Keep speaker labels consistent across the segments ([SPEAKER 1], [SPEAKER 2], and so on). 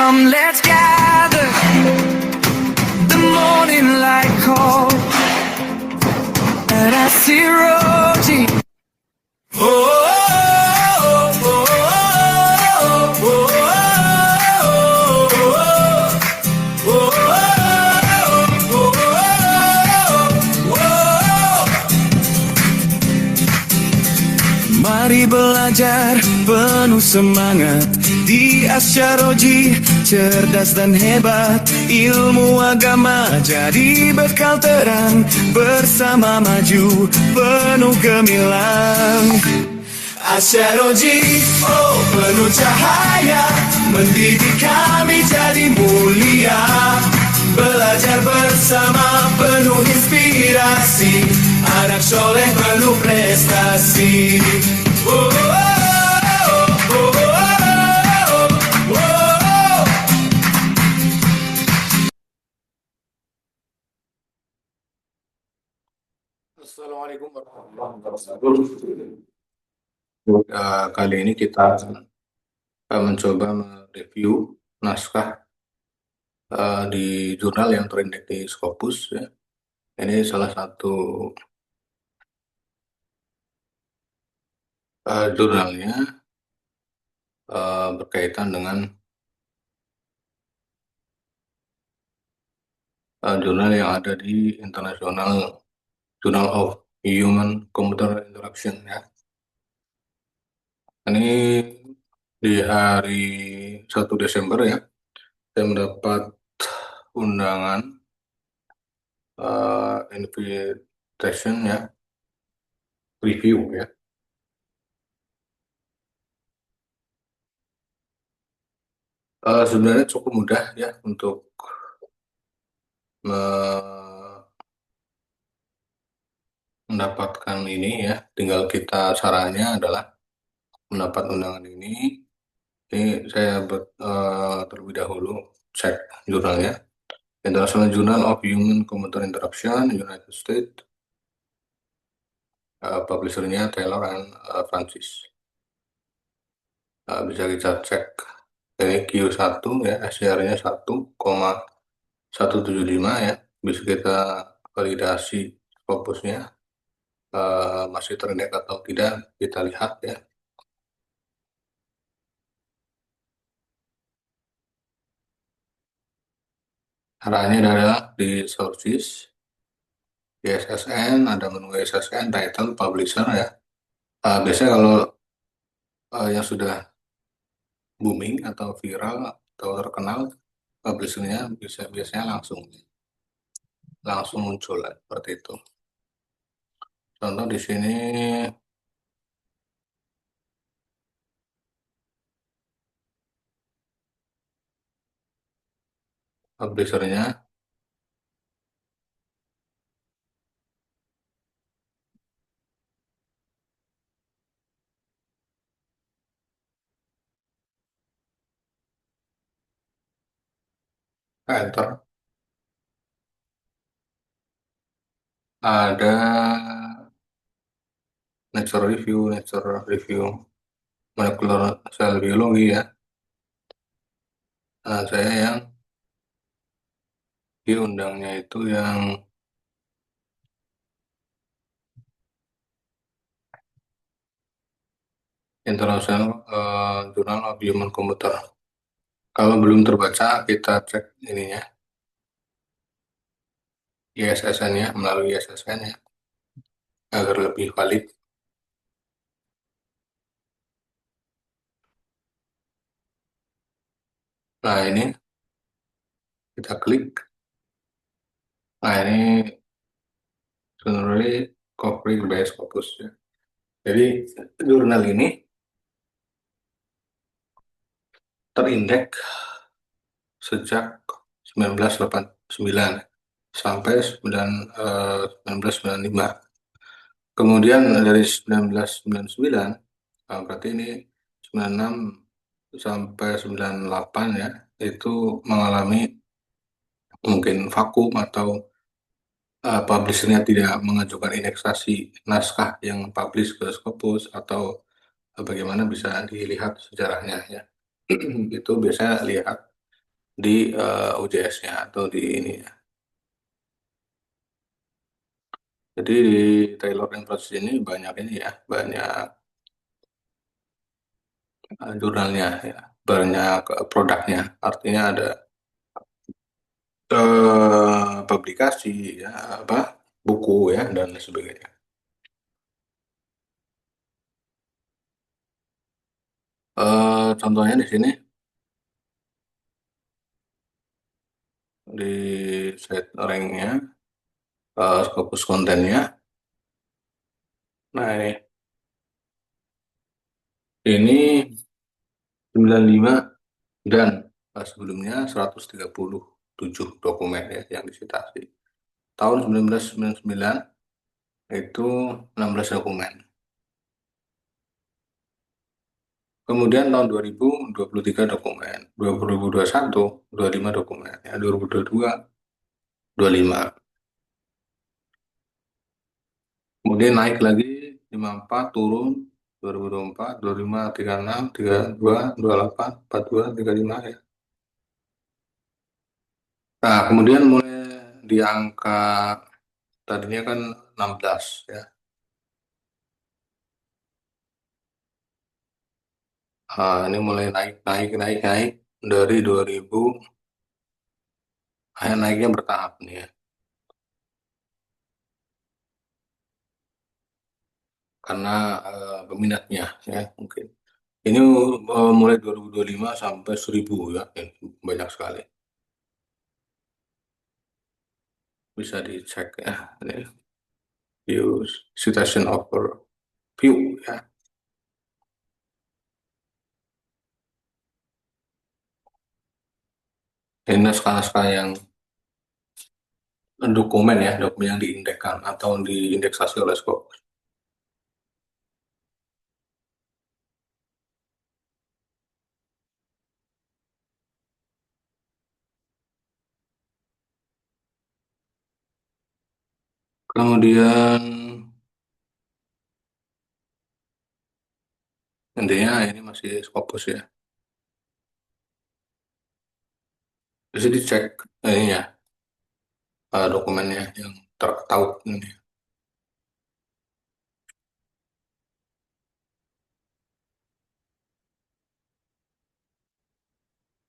[SPEAKER 1] Come, let's gather. The morning light calls, and I see Rosie. Oh, oh, oh, oh, oh, oh. Mari belajar penuh semangat di Asyaroji, cerdas dan hebat, ilmu agama jadi bekal terang, bersama maju penuh gemilang. Asyaroji, oh penuh cahaya, mendidik kami jadi mulia, belajar bersama penuh inspirasi, anak soleh penuh prestasi. Oh, oh, oh, oh, oh, oh, oh.
[SPEAKER 2] Assalamualaikum warahmatullahi wabarakatuh. Kali ini kita mencoba mereview naskah di jurnal yang terindeks di Scopus. Ya. Ini salah satu jurnalnya berkaitan dengan jurnal yang ada di International Journal of Human Computer Interaction. Ya. Ini di hari 1 Desember ya, saya mendapat undangan invitation ya, review ya. Sebenarnya cukup mudah ya untuk mendapatkan ini ya. Tinggal kita caranya adalah mendapat undangan ini. Ini saya terlebih dahulu cek jurnalnya. International Journal of Human Computer Interaction, United States. Publishernya Taylor and Francis. Bisa kita cek. Ini Q1 ya, SCR-nya 1,175 ya. Bisa kita validasi fokusnya masih terindeks atau tidak, kita lihat ya. Caranya adalah di sources, ISSN, ada menu ISSN, title, publisher ya. Biasanya kalau yang sudah booming atau viral atau terkenal, publishernya biasanya langsung muncul ya, seperti itu. Contoh di sini publishernya enter, ada nature review molecular cell biologi ya. Saya yang diundangnya itu yang International Journal of Human Computer. Kalau belum terbaca, kita cek ininya, ISSN-nya, melalui ISSN ya, agar lebih valid. Nah ini kita klik. Nah ini sebenarnya covering by Scopus ya. Jadi jurnal ini terindeks sejak 1989 sampai 1995. Kemudian dari 1999, berarti ini 96 sampai 98 ya, itu mengalami mungkin vakum atau publishernya tidak mengajukan indeksasi naskah yang publish ke Scopus, atau bagaimana bisa dilihat sejarahnya ya. Itu biasanya lihat di UJS-nya atau di ini ya. Jadi di Taylor and Francis ini banyak ini ya, banyak jurnalnya ya, banyak produknya. Artinya ada publikasi ya, apa buku ya dan lain sebagainya. Contohnya di sini di site ranknya, Scopus kontennya. Nah ini 95 dan sebelumnya 137 dokumen ya yang disitasi. Tahun 1999 itu 16 dokumen. Kemudian tahun 2023 dokumen, 2021 25 dokumen, ya 2022 25. Kemudian naik lagi 54 turun 2024, 25, 36, 32, 28, 42, 35 ya. Nah, kemudian mulai di angka tadinya kan 16 ya. Ini mulai naik naik naik naik dari 2000, naiknya bertahap nih ya. Karena peminatnya ya mungkin. Ini mulai 2025 sampai 1000 ya, banyak sekali. Bisa dicek ya. Ini view citation overview ya. Ini naskah-naskah yang dokumen ya, dokumen yang diindekskan atau diindeksasi oleh Scopus. Kemudian intinya ini masih Scopus ya. Bisa dicek ini ya, dokumennya yang tertaut ini.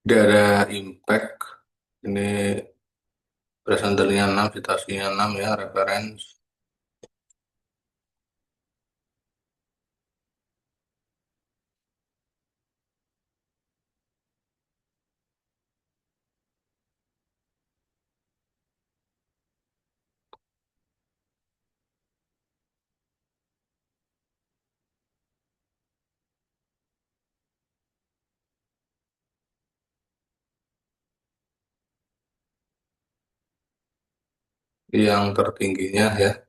[SPEAKER 2] Dia ada impact, ini presenternya 6, citasinya 6 ya, reference. Yang tertingginya ya,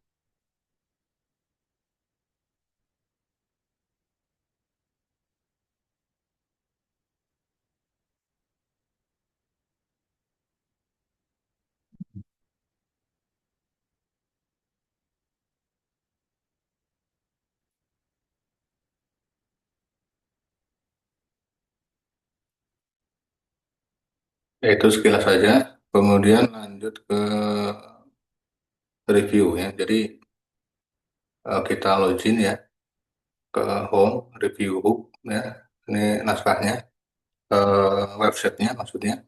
[SPEAKER 2] yaitu sekilas saja. Kemudian lanjut ke review ya. Jadi kita login ya ke home review book ya. Ini naskahnya, websitenya maksudnya.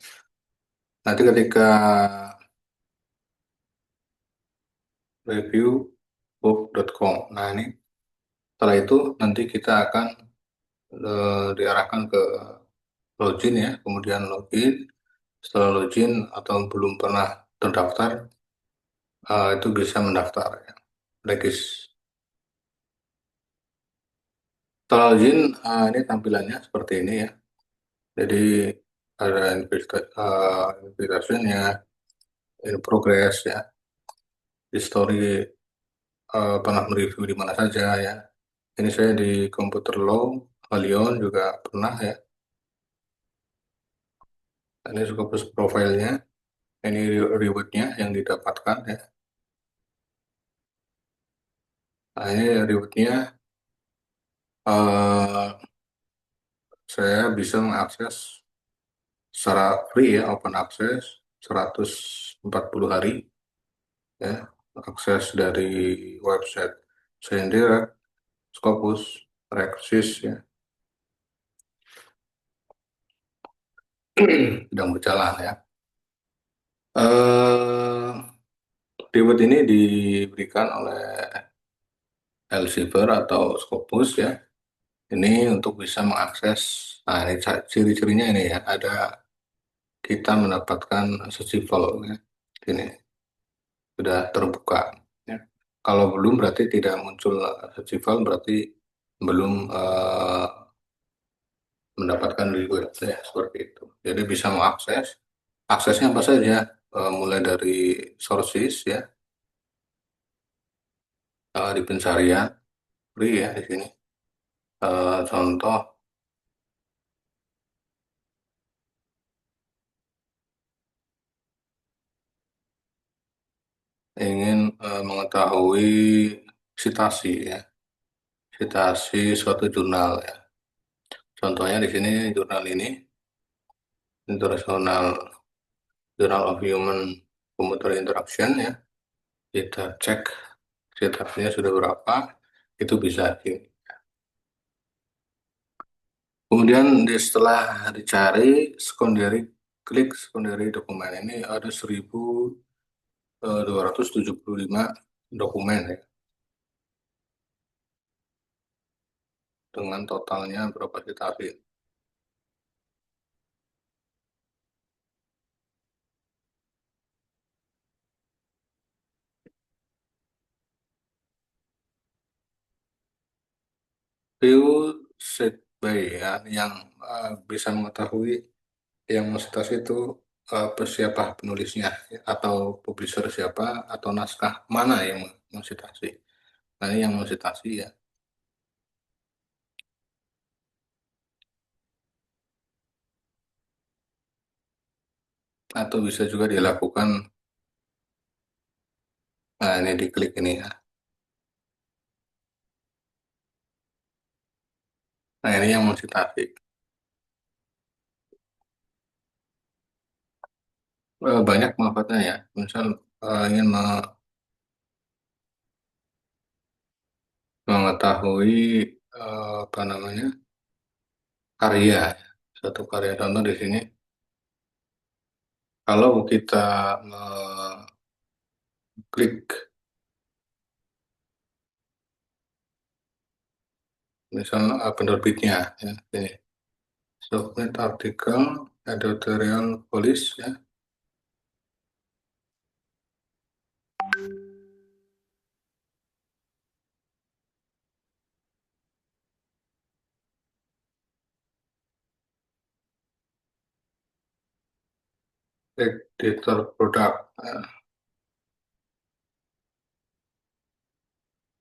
[SPEAKER 2] Nanti ketika reviewbook.com. Nah ini setelah itu nanti kita akan diarahkan ke login ya. Kemudian login. Setelah login atau belum pernah terdaftar, itu bisa mendaftar ya. Regis. Setelah login, ini tampilannya seperti ini ya. Jadi ada invitationnya, in progress ya, history, pernah mereview di mana saja ya. Ini saya di Computer Law, Halion juga pernah ya. Ini Scopus profilnya, ini rewardnya yang didapatkan ya. Nah ini rewardnya, saya bisa mengakses secara free ya, open access 140 hari ya, akses dari website Sendera, Scopus, Rexis ya, sedang berjalan ya. Eh, Reward ini diberikan oleh Elsevier atau Scopus ya. Ini untuk bisa mengakses. Nah, ini ciri-cirinya ini ya. Ada kita mendapatkan searchable ya. Ini sudah terbuka ya. Kalau belum berarti tidak muncul searchable, berarti belum mendapatkan reward ya, seperti itu. Jadi bisa mengakses. Aksesnya apa saja? Mulai dari sources ya, di pencarian free ya di sini. Contoh ingin mengetahui citasi ya, citasi suatu jurnal ya. Contohnya di sini jurnal ini International Journal of Human Computer Interaction ya. Kita cek citasinya sudah berapa, itu bisa. Kemudian setelah dicari secondary, klik secondary dokumen ini ada 1.275 dokumen ya, dengan totalnya berapa citasi. View set by ya, yang bisa mengetahui yang mensitasi itu siapa penulisnya ya, atau publisher siapa atau naskah mana yang mensitasi. Nah, ini yang mensitasi ya. Atau bisa juga dilakukan, nah ini diklik ini ya. Nah, ini yang mensitasi. Banyak manfaatnya ya. Misal ingin mengetahui apa namanya, karya, satu karya. Contoh di sini, kalau kita klik misalnya penerbitnya ya, ini submit artikel editorial police ya, editor product ya,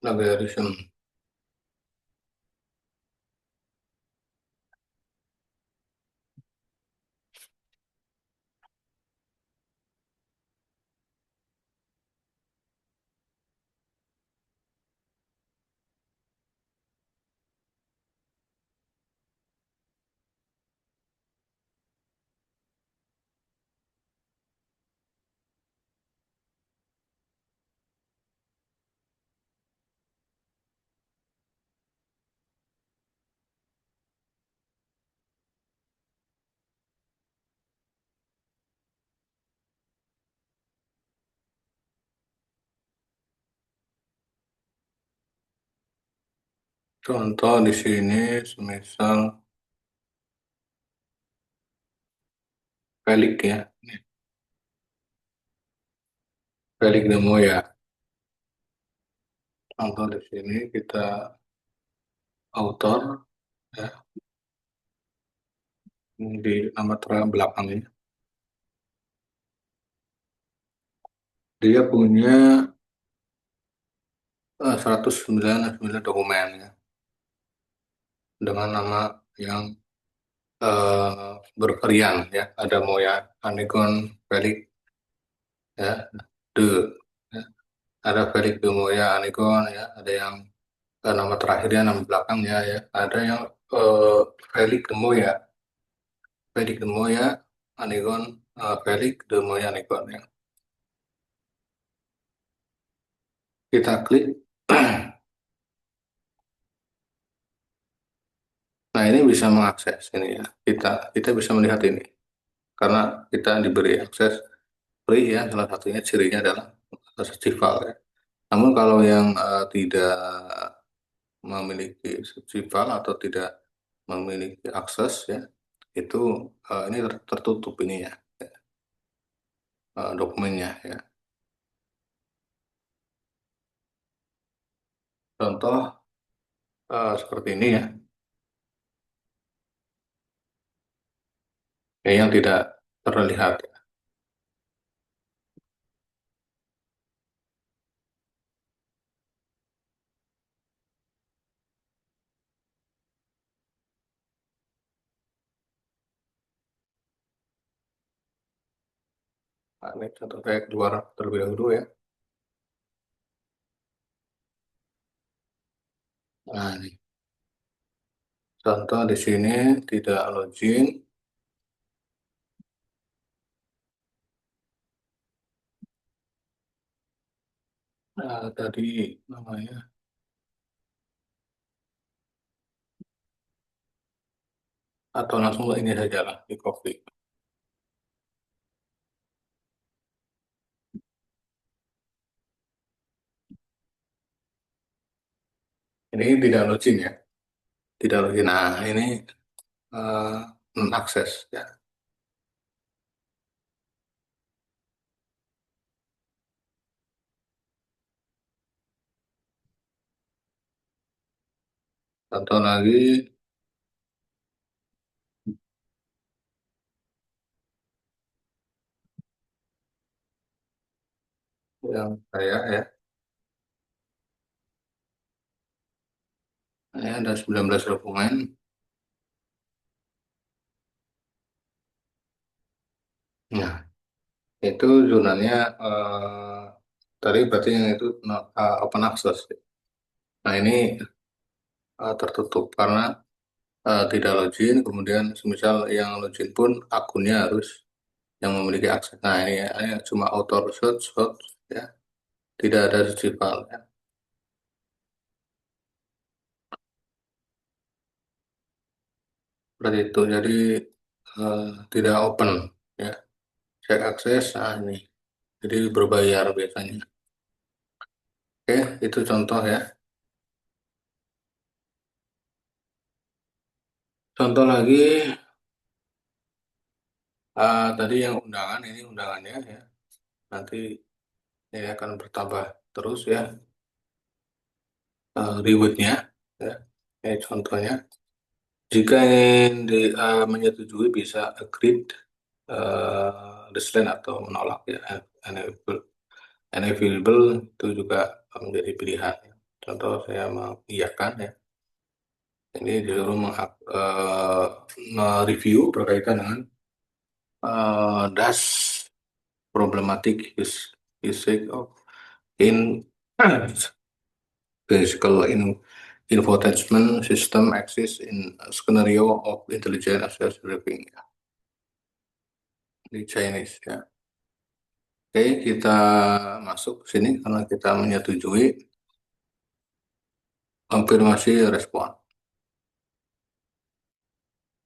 [SPEAKER 2] plagiarism. Contoh di sini semisal Felix ya, Felix de Moya. Contoh di sini kita author ya, di nama terang belakangnya. Dia punya 199 dokumen ya, dengan nama yang bervarian ya. Ada Moya, Anigon, Felix ya, De ya. Ada Felix de Moya, Anigon ya. Ada yang nama terakhirnya, nama belakangnya ya. Ada yang Felix de Moya, Felix de Moya. Anigon, Felix Demoy Anigon ya. Kita klik. Nah, ini bisa mengakses ini ya. Kita bisa melihat ini karena kita diberi akses free ya. Salah satunya cirinya adalah festival ya. Namun kalau yang tidak memiliki festival atau tidak memiliki akses ya, itu ini tertutup ini ya, dokumennya ya. Contoh seperti ini ya, yang tidak terlihat. Nah, ini contoh saya keluar terlebih dahulu ya. Nah, ini contoh di sini tidak login. Nah, tadi namanya atau langsung ini saja lah di copy. Ini tidak login ya, tidak login. Nah, ini uh, non akses ya. Contoh lagi yang saya ya, ini ada 19 dokumen. Nah, itu jurnalnya tadi berarti yang itu open access. Nah, ini tertutup karena tidak login, kemudian semisal yang login pun akunnya harus yang memiliki akses. Nah, ini cuma author search ya, tidak ada festival ya. Seperti itu, jadi eh, tidak open ya. Cek akses, nah ini, jadi berbayar biasanya. Oke, itu contoh ya. Contoh lagi, tadi yang undangan, ini undangannya ya. Nanti ini akan bertambah terus ya, rewardnya ya. Ini contohnya. Jika ingin menyetujui bisa agreed, decline atau menolak ya. Unavailable, unavailable itu juga menjadi pilihan ya. Contoh saya mengiyakan ya. Ini disuruh mereview berkaitan dengan das problematic usage of in physical infotainment system access in scenario of intelligent access briefing ya, di Chinese ya. Oke, kita masuk ke sini karena kita menyetujui konfirmasi respon.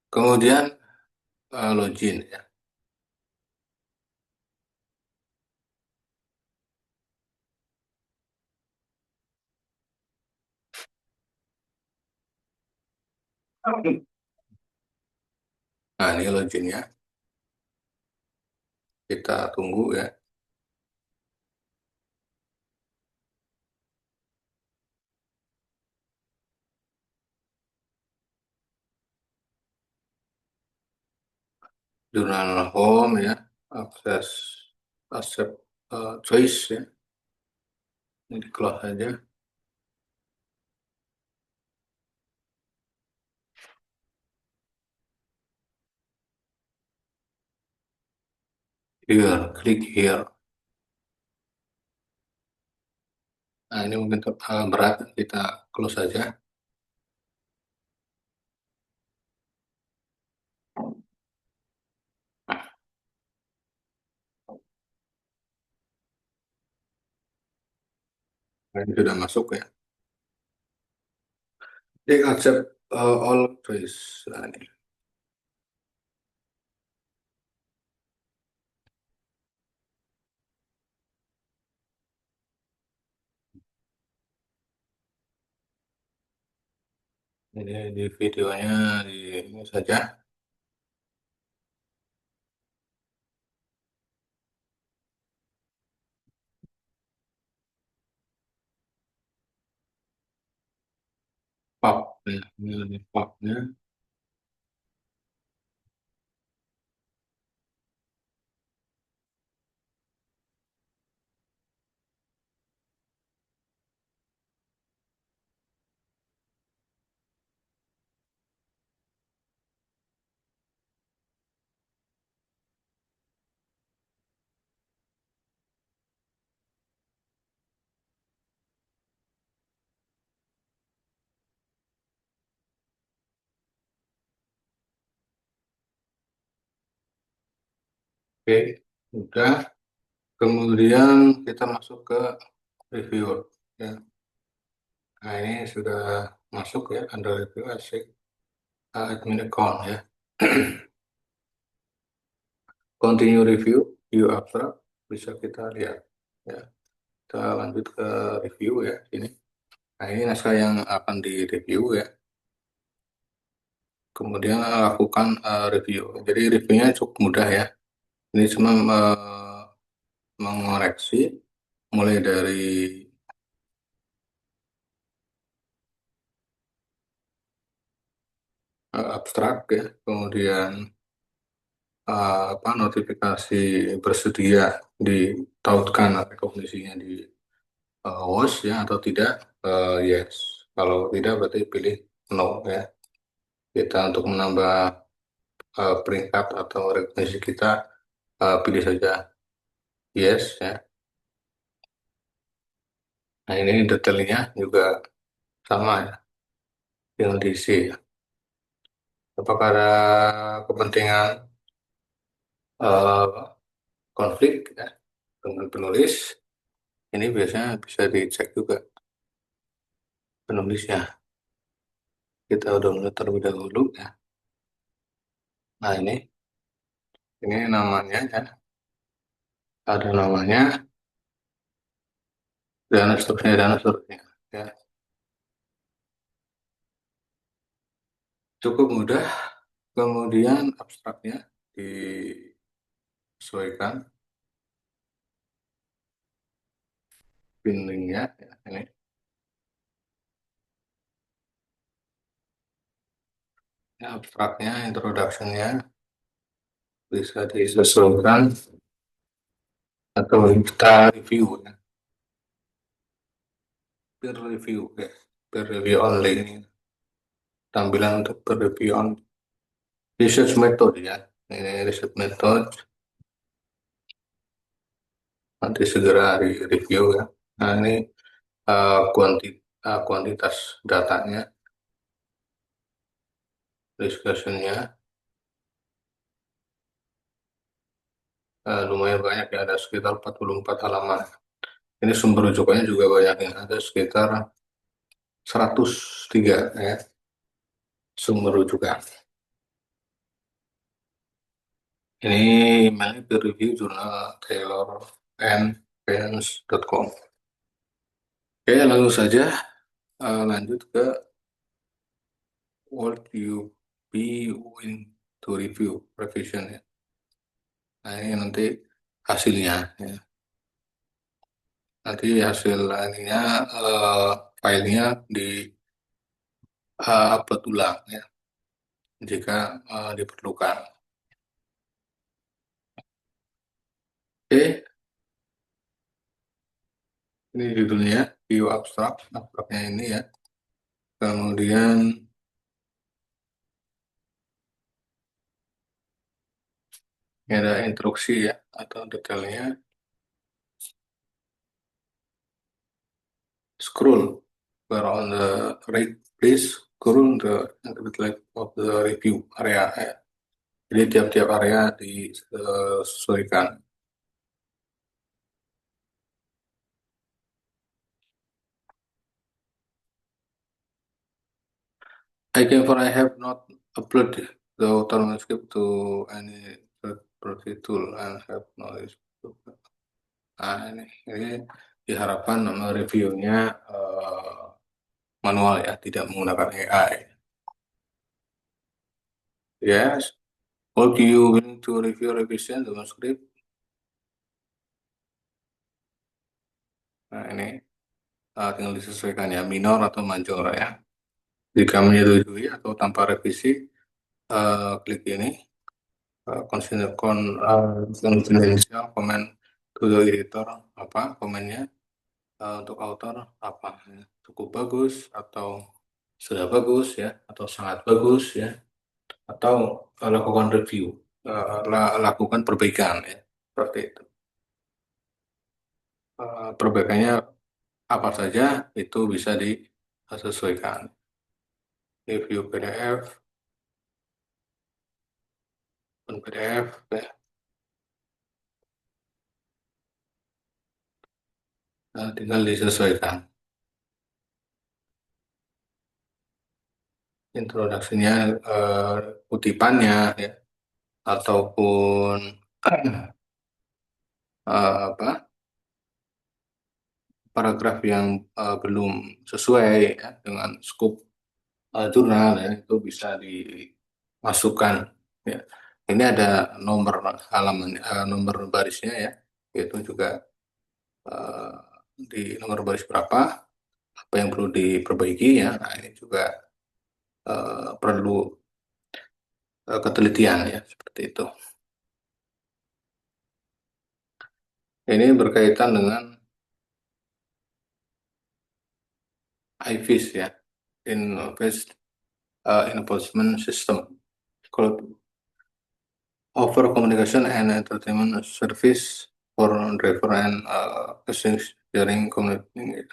[SPEAKER 2] Kemudian login ya. Nah, ini loginnya. Kita tunggu ya. Jurnal home ya. Akses accept choice ya. Ini di close aja. Here, klik here. Nah, ini mungkin berat, kita close saja. Nah, ini sudah masuk ya. They accept all trace. Nah, ini di videonya di ini saja. Pub ya. Ini pubnya. Oke, udah. Kemudian kita masuk ke review ya. Nah, ini sudah masuk ya, under review asik. Admin account ya. Continue review, view abstract, bisa kita lihat ya. Kita lanjut ke review ya ini. Nah, ini naskah yang akan direview ya. Kemudian lakukan review. Jadi reviewnya cukup mudah ya. Ini cuma mengoreksi mulai dari abstrak ya, kemudian apa notifikasi bersedia ditautkan rekognisinya di host ya atau tidak, yes. Kalau tidak berarti pilih no ya. Kita untuk menambah peringkat atau rekognisi kita pilih saja yes ya. Nah, ini detailnya juga sama ya, tinggal diisi ya. Apakah ada kepentingan eh, konflik ya dengan penulis? Ini biasanya bisa dicek juga penulisnya. Kita udah mulai terlebih dahulu ya. Nah, ini namanya ya, ada namanya dan seterusnya ya. Cukup mudah. Kemudian abstraknya disesuaikan pinningnya ya, ini. Ya, abstraknya, introductionnya bisa disesuaikan atau kita review ya. Peer review ya. Peer review only ini tampilan untuk peer review on research method ya. Ini research method nanti segera di review ya. Nah, ini kuantitas datanya, discussionnya lumayan banyak ya, ada sekitar 44 halaman. Ini sumber rujukannya juga banyak ya, ada sekitar 103 ya sumber rujukan. Ini emailnya peer review jurnal Taylor and Pence.com. Oke, langsung saja lanjut ke what you be willing to review revision ya. Nah, ini nanti hasilnya ya. Nanti hasil ininya filenya di upload ulang ya jika diperlukan. Oke, ini judulnya view abstrak, abstraknya ini ya. Kemudian ini ada instruksi ya atau detailnya. Scroll where on the right place, scroll the left of the review area ya. Jadi tiap-tiap area disesuaikan. I can for I have not uploaded the author manuscript to any third party tool and have knowledge. Nah, ini diharapkan reviewnya manual ya, tidak menggunakan AI. Yes. Would you willing to review revision the manuscript? Nah, ini tinggal disesuaikan ya, minor atau major ya. Jika menyetujui atau tanpa revisi, klik ini, consider confidential comment to the editor, apa komennya, untuk author apa, cukup bagus atau sudah bagus ya, atau sangat bagus ya, atau lakukan review, lakukan perbaikan ya, seperti itu. Perbaikannya apa saja itu bisa disesuaikan. Review PDF, PDF ya. Tinggal disesuaikan. Introduksinya, kutipannya ya, ataupun apa paragraf yang belum sesuai ya, dengan skop jurnal ya, itu bisa dimasukkan ya. Ini ada nomor halaman, nomor barisnya ya, itu juga di nomor baris berapa, apa yang perlu diperbaiki ya. Nah, ini juga perlu ketelitian ya, seperti itu. Ini berkaitan dengan IVIS ya, Invest Enforcement System, called Offer Communication and Entertainment Service for Driver and Passengers during commuting.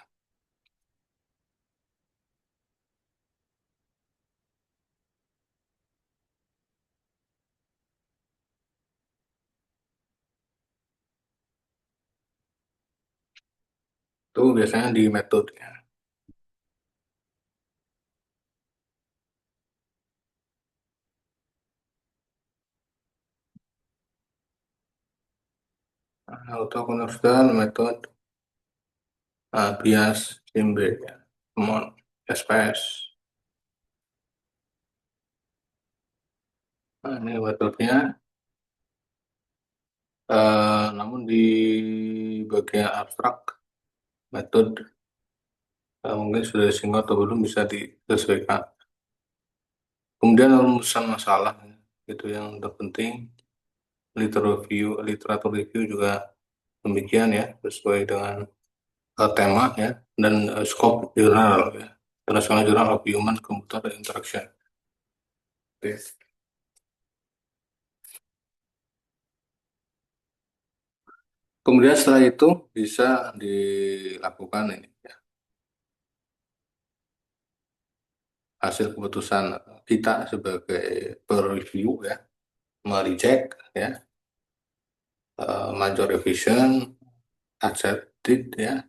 [SPEAKER 2] Itu biasanya di metode ya. Auto conversion method, bias simbe ya, mon SPS. Nah, ini metodenya, namun di bagian abstrak metode mungkin sudah disinggung atau belum bisa disesuaikan. Kemudian rumusan masalah itu yang terpenting. Literatur review juga demikian ya, sesuai dengan tema ya, dan scope jurnal ya, International Journal of Human Computer Interaction. Oke. Kemudian setelah itu bisa dilakukan ini ya, hasil keputusan kita sebagai per-review ya, mereject ya, major revision, accepted ya,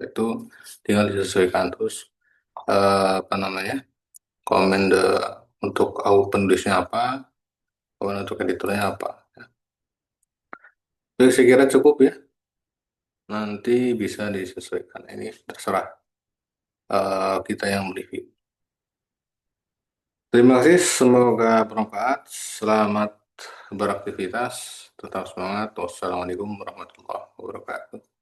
[SPEAKER 2] itu tinggal disesuaikan terus, apa namanya, komen untuk penulisnya apa, komen untuk editornya apa. Jadi saya kira cukup ya, nanti bisa disesuaikan, ini terserah kita yang mereview. Terima kasih, semoga bermanfaat. Selamat beraktivitas, tetap semangat. Wassalamualaikum warahmatullahi wabarakatuh.